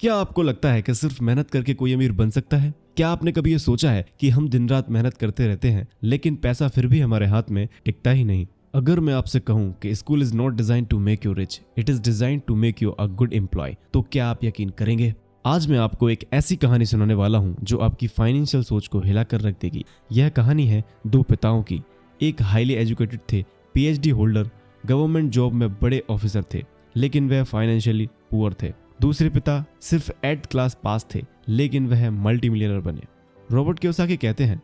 क्या आपको लगता है कि सिर्फ मेहनत करके कोई अमीर बन सकता है? क्या आपने कभी ये सोचा है कि हम दिन रात मेहनत करते रहते हैं लेकिन पैसा फिर भी हमारे हाथ में टिकता ही नहीं? अगर मैं आपसे कहूं कि school is not design to make you rich, it is design to make you a good employ, तो क्या आप यकीन करेंगे? आज मैं आपको एक ऐसी कहानी सुनाने वाला हूं जो आपकी फाइनेंशियल सोच को हिलाकर रख देगी। यह कहानी है दो पिताओं की। एक हाईली एजुकेटेड थे, पीएचडी होल्डर, गवर्नमेंट जॉब में बड़े ऑफिसर थे, लेकिन वह फाइनेंशियली पुअर थे। दूसरे पिता सिर्फ 8th क्लास पास थे, लेकिन वह मल्टी मिलियनर बने। रॉबर्ट कियोसाकी कहते हैं,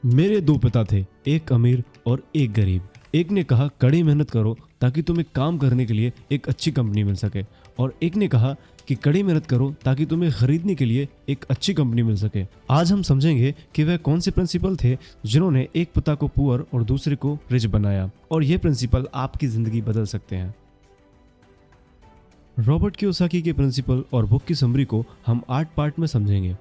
मेरे दो पिता थे, एक अमीर और एक गरीब। एक ने कहा कड़ी मेहनत करो ताकि तुम्हें काम करने के लिए एक अच्छी कंपनी मिल सके, और एक ने कहा कि कड़ी मेहनत करो ताकि तुम्हें खरीदने के लिए एक अच्छी कंपनी मिल सके। आज हम समझेंगे कि वह कौन से प्रिंसिपल थे जिन्होंने एक पिता को पुअर और दूसरे को रिच बनाया, और ये प्रिंसिपल आपकी जिंदगी बदल सकते हैं। रॉबर्ट कियोसाकी के प्रिंसिपल और बुक की समरी को हम 8 पार्ट में समझेंगे।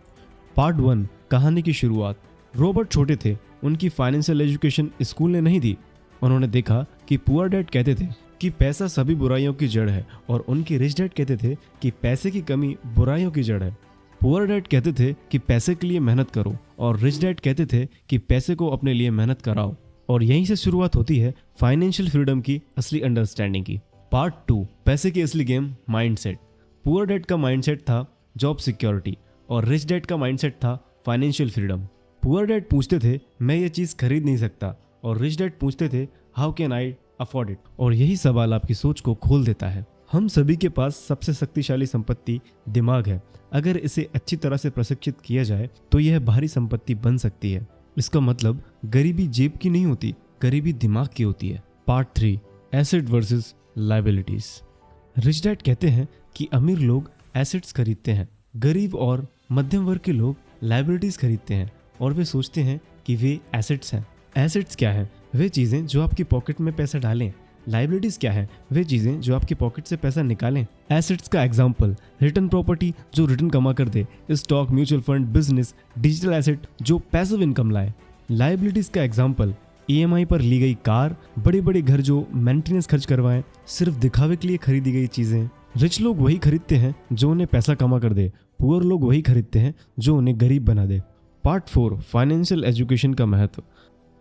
पार्ट 1, कहानी की शुरुआत। रॉबर्ट छोटे थे, उनकी फाइनेंशियल एजुकेशन स्कूल ने नहीं दी। उन्होंने देखा कि पुअर डैड कहते थे कि पैसा सभी बुराइयों की जड़ है, और उनके रिच डैड कहते थे कि पैसे की कमी बुराइयों की जड़ है। पुअर डैड कहते थे कि पैसे के लिए मेहनत करो, और रिच डैड कहते थे कि पैसे को अपने लिए मेहनत कराओ। और यहीं से शुरुआत होती है फाइनेंशियल फ्रीडम की असली अंडरस्टैंडिंग की। पार्ट 2, पैसे की असली गेम, माइंडसेट। पुअर डैड का माइंडसेट था जॉब सिक्योरिटी, और रिच डैड का माइंडसेट था फाइनेंशियल फ्रीडम। पुअर डैड पूछते थे मैं ये चीज़ खरीद नहीं सकता, और रिच डैड पूछते थे how can I afford it. और यही सवाल आपकी सोच को खोल देता है। हम सभी के पास सबसे शक्तिशाली संपत्ति दिमाग है। अगर इसे अच्छी तरह से प्रशिक्षित किया जाए तो यह भारी संपत्ति बन सकती है। इसका मतलब गरीबी जेब की नहीं होती, गरीबी दिमाग की होती है। Part 3, asset versus liabilities. Rich dad कहते हैं कि अमीर लोग एसेट्स खरीदते हैं, गरीब और मध्यम वर्ग के लोग लायबिलिटीज खरीदते हैं, और वे सोचते हैं कि वे एसेट्स हैं। एसेट्स क्या है? वे चीज़ें जो आपकी पॉकेट में पैसा डालें। लायबिलिटीज क्या है? वे चीज़ें जो आपकी पॉकेट से पैसा निकालें। एसेट्स का एग्जाम्पल, रिटर्न प्रॉपर्टी जो रिटर्न कमा कर दे, stock, mutual fund, business, digital asset जो पैसिव इनकम लाए। लायबिलिटीज का एग्जाम्पल, EMI पर ली गई कार, बड़े बड़े घर जो मेंटेनेंस खर्च करवाएं, सिर्फ दिखावे के लिए खरीदी गई चीजें। रिच लोग वही खरीदते हैं जो उन्हें पैसा कमा कर दे, पुअर लोग वही खरीदते हैं जो उन्हें गरीब बना दे। पार्ट 4, फाइनेंशियल एजुकेशन का महत्व।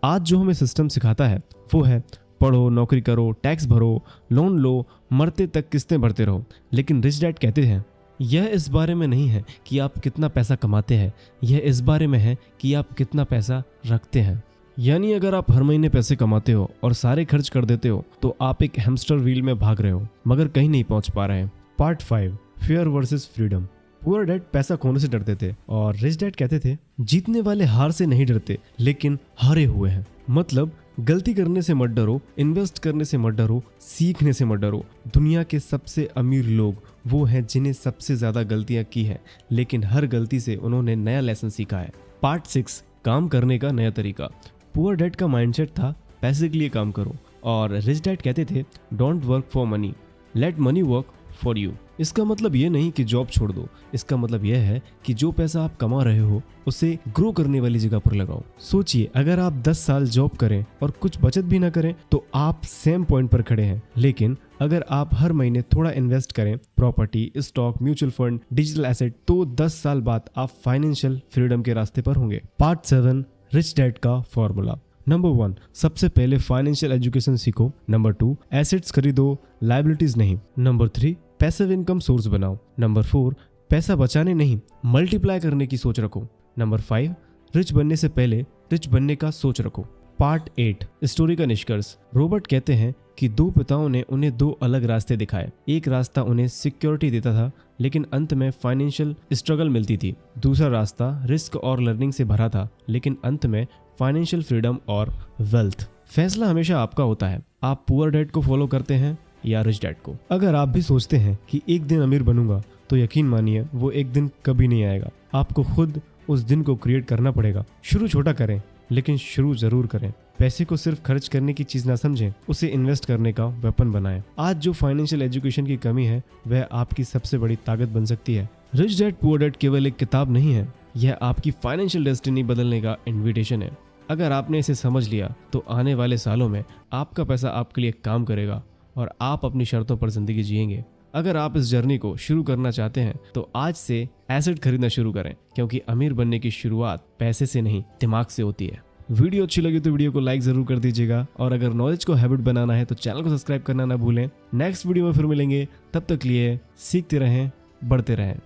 आज जो हमें सिस्टम सिखाता है वो है पढ़ो, नौकरी करो, टैक्स भरो, लोन लो, मरते तक किस्तें भरते रहो। लेकिन रिच डैड कहते हैं यह इस बारे में नहीं है कि आप कितना पैसा कमाते हैं, यह इस बारे में है कि आप कितना पैसा रखते हैं। यानी अगर आप हर महीने पैसे कमाते हो और सारे खर्च कर देते हो तो आप एक हैमस्टर व्हील में भाग रहे हो मगर कहीं नहीं पहुंच पा रहे हैं। Part 5, fair versus freedom. Poor dad पैसा खोने से डरते थे, और रिच डैड कहते थे जीतने वाले हार से नहीं डरते लेकिन हारे हुए हैं। मतलब गलती करने से मत डरो, इन्वेस्ट करने से मत डरो, सीखने से मत डरो। दुनिया के सबसे अमीर लोग वो हैं जिन्हें सबसे ज्यादा गलतियां की हैं, लेकिन हर गलती से उन्होंने नया लेसन सीखा है। पार्ट 6, काम करने का नया तरीका। पुअर डैड का माइंडसेट था पैसे के लिए काम करो, और रिच डैड कहते थे don't work for money, late money work for you. इसका मतलब ये नहीं कि जॉब छोड़ दो, इसका मतलब यह है कि जो पैसा आप कमा रहे हो उसे ग्रो करने वाली जगह पर लगाओ। सोचिए अगर आप 10 साल जॉब करें और कुछ बचत भी ना करें तो आप सेम पॉइंट पर खड़े हैं। लेकिन अगर आप हर महीने थोड़ा इन्वेस्ट करें, property, stock, mutual fund, digital asset, तो 10 साल बाद आप फाइनेंशियल फ्रीडम के रास्ते पर होंगे। पार्ट 7, रिच डैड का फॉर्मूला। नंबर 1, सबसे पहले फाइनेंशियल एजुकेशन सीखो। नंबर 2, एसेट्स खरीदो, लायबिलिटीज नहीं। नंबर 3, पैसिव इनकम सोर्स बनाओ। नंबर 4, पैसा बचाने नहीं मल्टीप्लाई करने की सोच रखो। नंबर 5, रिच बनने से पहले रिच बनने का सोच रखो। पार्ट 8, स्टोरी का निष्कर्ष। रॉबर्ट कहते हैं कि दो पिताओं ने उन्हें 2 अलग रास्ते दिखाए। एक रास्ता उन्हें सिक्योरिटी देता था लेकिन अंत में फाइनेंशियल स्ट्रगल मिलती थी। दूसरा रास्ता रिस्क और लर्निंग से भरा था लेकिन अंत में फाइनेंशियल फ्रीडम और वेल्थ। फैसला हमेशा आपका होता है, आप पुअर डैड को फॉलो करते हैं या रिच डैड को। अगर आप भी सोचते हैं कि एक दिन अमीर बनूंगा तो यकीन मानिए वो एक दिन कभी नहीं आएगा। आपको खुद उस दिन को क्रिएट करना पड़ेगा। शुरू छोटा करें लेकिन शुरू जरूर करें। पैसे को सिर्फ खर्च करने की चीज ना समझें, उसे इन्वेस्ट करने का वेपन बनाएं। आज जो फाइनेंशियल एजुकेशन की कमी है वह आपकी सबसे बड़ी ताकत बन सकती है। रिच डैड पुअर डैड केवल एक किताब नहीं है, यह आपकी फाइनेंशियल डेस्टिनी बदलने का इन्विटेशन है। अगर आपने इसे समझ लिया तो आने वाले सालों में आपका पैसा आपके लिए काम करेगा और आप अपनी शर्तों पर जिंदगी जिएंगे। अगर आप इस जर्नी को शुरू करना चाहते हैं तो आज से एसेट खरीदना शुरू करें, क्योंकि अमीर बनने की शुरुआत पैसे से नहीं दिमाग से होती है। वीडियो अच्छी लगी तो वीडियो को लाइक जरूर कर दीजिएगा, और अगर नॉलेज को हैबिट बनाना है तो चैनल को सब्सक्राइब करना ना भूलें। नेक्स्ट वीडियो में फिर मिलेंगे, तब तक लिए सीखते रहें, बढ़ते रहें।